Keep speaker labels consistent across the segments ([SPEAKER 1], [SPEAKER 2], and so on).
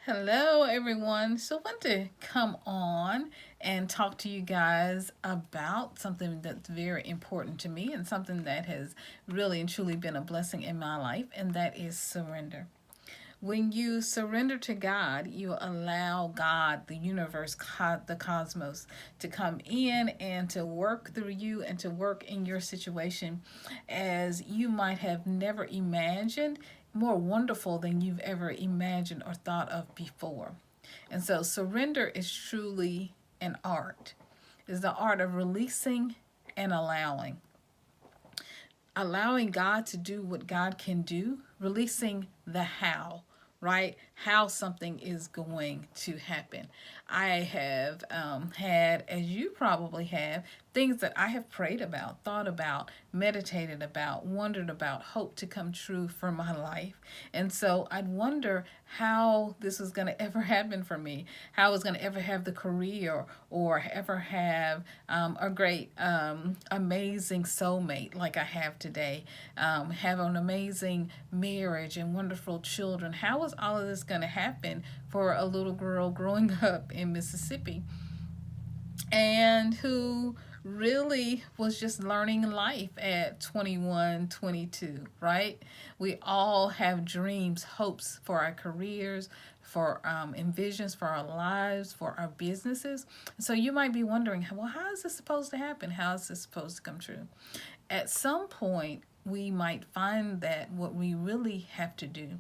[SPEAKER 1] Hello, everyone. So, I want to come on and talk to you guys about something that's very important to me and something that has really and truly been a blessing in my life, and that is surrender. When you surrender to God, you allow God, the universe, the cosmos, to come in and to work through you and to work in your situation as you might have never imagined, more wonderful than you've ever imagined or thought of before. And so, surrender is truly an art. It's the art of releasing and allowing God to do what God can do, releasing the how, right? How something is going to happen. I have had, as you probably have, things that I have prayed about, thought about, meditated about, wondered about, hoped to come true for my life. And so I'd wonder how this was going to ever happen for me, how I was going to ever have the career or ever have a great, amazing soulmate like I have today, have an amazing marriage and wonderful children. How was all of this going to happen for a little girl growing up in Mississippi and who really was just learning life at 21, 22, right? We all have dreams, hopes for our careers, for envisions for our lives, for our businesses. So you might be wondering, well, how is this supposed to happen? How is this supposed to come true? At some point, we might find that what we really have to do,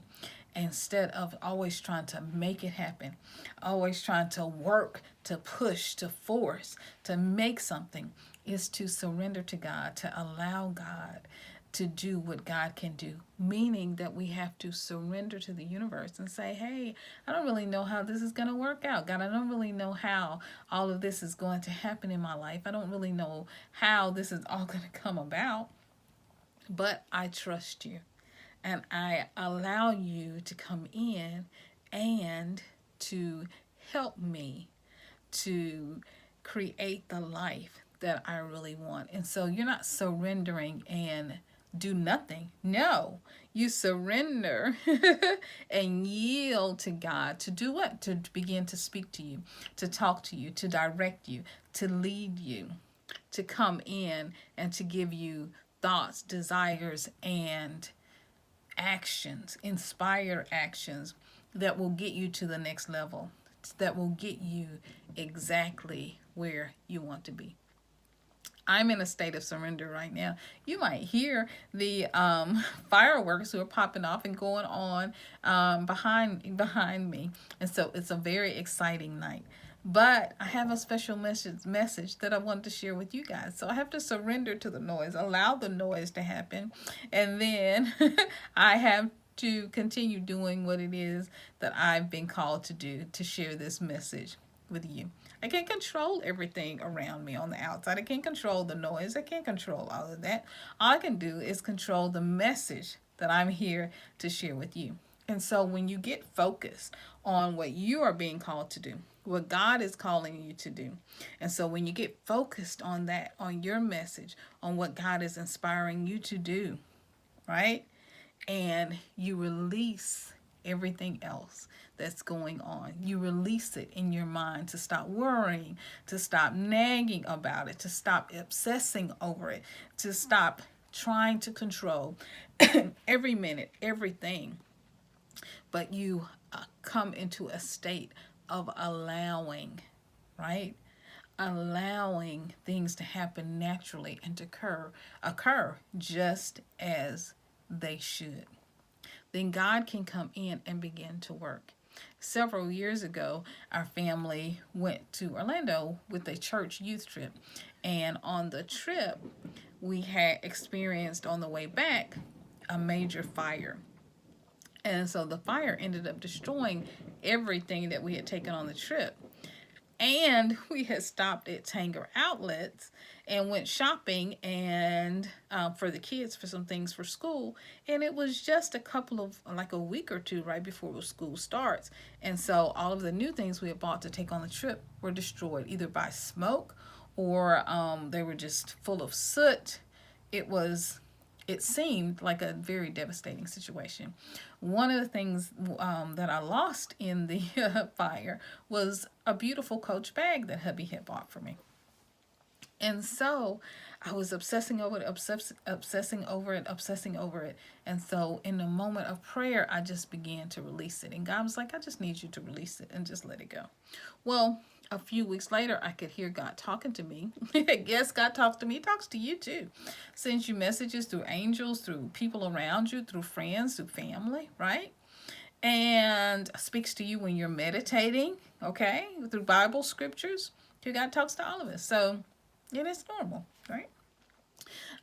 [SPEAKER 1] instead of always trying to make it happen, always trying to work, to push, to force, to make something, is to surrender to God, to allow God to do what God can do. Meaning that we have to surrender to the universe and say, hey, I don't really know how this is going to work out. God, I don't really know how all of this is going to happen in my life. I don't really know how this is all going to come about, but I trust you and I allow you to come in and to help me to create the life that I really want. And so you're not surrendering and do nothing. No, you surrender and yield to God to do what? To begin to speak to you, to talk to you, to direct you, to lead you, to come in and to give you thoughts, desires, and actions, inspired actions that will get you to the next level, that will get you exactly where you want to be. I'm in a state of surrender right now. You might hear the fireworks who are popping off and going on behind me, and so it's a very exciting night. But I have a special message that I want to share with you guys. So I have to surrender to the noise, allow the noise to happen, and then I have to continue doing what it is that I've been called to do, to share this message with you. I can't control everything around me on the outside. I can't control the noise. I can't control all of that. All I can do is control the message that I'm here to share with you. And so when you get focused on what you are being called to do, what God is calling you to do, and so when you get focused on that, on your message, on what God is inspiring you to do, right? And you release everything else that's going on. You release it in your mind to stop worrying, to stop nagging about it, to stop obsessing over it, to stop trying to control every minute, everything. But you come into a state of allowing, right? Allowing things to happen naturally and to occur just as they should. Then God can come in and begin to work. Several years ago, our family went to Orlando with a church youth trip. And on the trip, we had experienced on the way back a major fire. And so the fire ended up destroying everything that we had taken on the trip. And we had stopped at Tanger Outlets and went shopping and for the kids for some things for school. And it was just a couple of, like a week or two right before school starts. And so all of the new things we had bought to take on the trip were destroyed either by smoke or they were just full of soot. It was it seemed like a very devastating situation. One of the things that I lost in the fire was a beautiful Coach bag that hubby had bought for me. And so I was obsessing over it, obsessing over it. And so in the moment of prayer, I just began to release it. And God was like, I just need you to release it and just let it go. Well, a few weeks later, I could hear God talking to me. Yes, God talks to me. He talks to you too. Sends you messages through angels, through people around you, through friends, through family, right? And speaks to you when you're meditating, okay? Through Bible scriptures. God talks to all of us. So it is normal, right?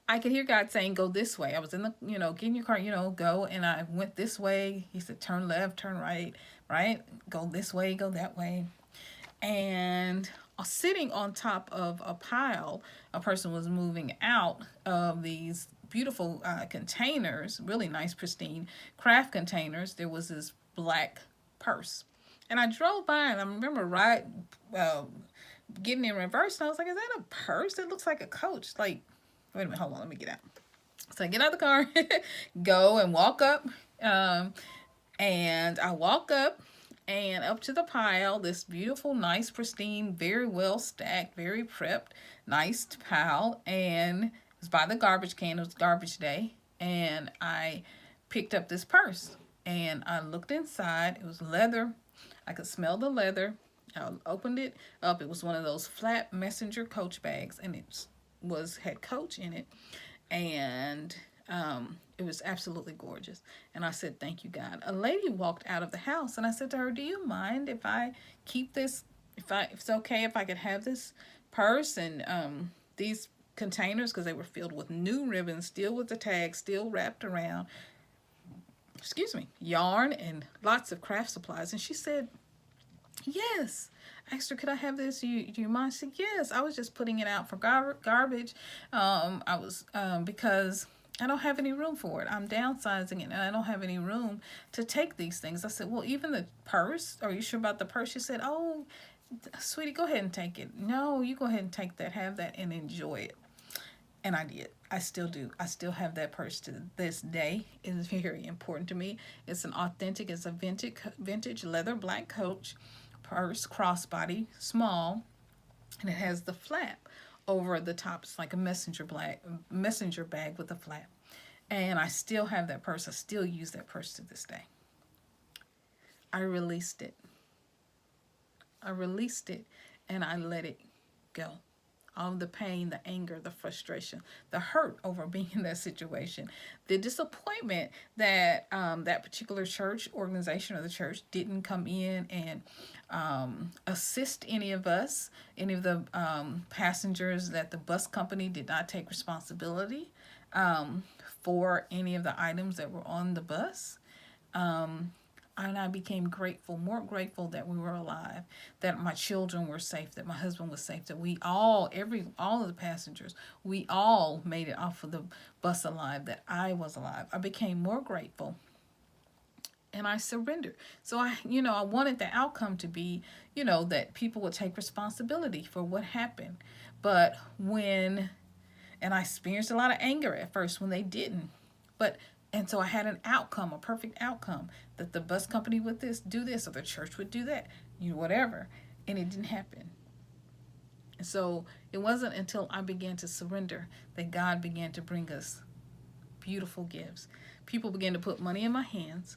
[SPEAKER 1] I could hear God saying, go this way. I was in the, get in your car, go. And I went this way. He said, turn left, turn right, right? Go this way, go that way. And sitting on top of a pile, a person was moving out of these beautiful containers, really nice, pristine craft containers. There was this black purse. And I drove by and I remember getting in reverse, and I was like, is that a purse? It looks like a Coach. Like, wait a minute, hold on, let me get out. So I get out of the car, go and walk up, and I walk up and up to the pile, this beautiful, nice, pristine, very well stacked, very prepped, nice pile, and it was by the garbage can. It was garbage day, and I picked up this purse, and I looked inside. It was leather. I could smell the leather. I opened it up. It was one of those flat messenger Coach bags, and it had Coach in it, and it was absolutely gorgeous. And I said, thank you, God. A lady walked out of the house, and I said to her, do you mind if I keep this, if it's okay if I could have this purse and these containers, because they were filled with new ribbons, still with the tag, still wrapped around, yarn and lots of craft supplies. And she said, yes. I asked her, could I have this? Do you mind? She said, yes. I was just putting it out for garbage. Because I don't have any room for it. I'm downsizing it, and I don't have any room to take these things. I said, well, even the purse? Are you sure about the purse? She said, oh, sweetie, go ahead and take it. No, you go ahead and take that, have that, and enjoy it. And I did. I still do. I still have that purse to this day. It is very important to me. It's a vintage leather black Coach purse, crossbody, small, and it has the flap over the top. It's like a messenger bag with a flap. And I still have that purse. I still use that purse to this day. I released it. And I let it go. All the pain, the anger, the frustration, the hurt over being in that situation, the disappointment that that particular church organization or the church didn't come in and assist any of us, any of the passengers, that the bus company did not take responsibility for any of the items that were on the bus. And I became more grateful that we were alive, that my children were safe, that my husband was safe, that all of the passengers, we all made it off of the bus alive, that I was alive. I became more grateful, and I surrendered. So I wanted the outcome to be, that people would take responsibility for what happened. But and I experienced a lot of anger at first when they didn't, and so I had an outcome, a perfect outcome, that the bus company would do this, or the church would do that, whatever. And it didn't happen. And so it wasn't until I began to surrender that God began to bring us beautiful gifts. People began to put money in my hands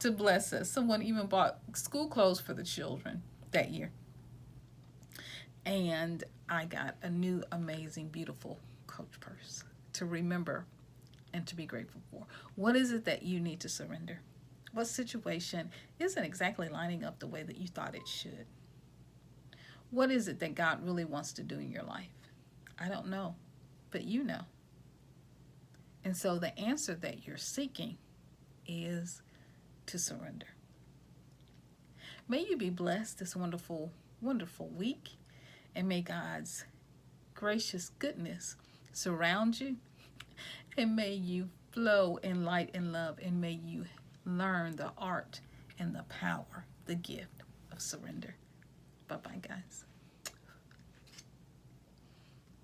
[SPEAKER 1] to bless us. Someone even bought school clothes for the children that year. And I got a new, amazing, beautiful Coach purse to remember and to be grateful for. What is it that you need to surrender? What situation isn't exactly lining up the way that you thought it should? What is it that God really wants to do in your life? I don't know, but you know. And so the answer that you're seeking is to surrender. May you be blessed this wonderful, wonderful week, and may God's gracious goodness surround you. And may you flow in light and love, and may you learn the art and the power, the gift of surrender. Bye-bye, guys.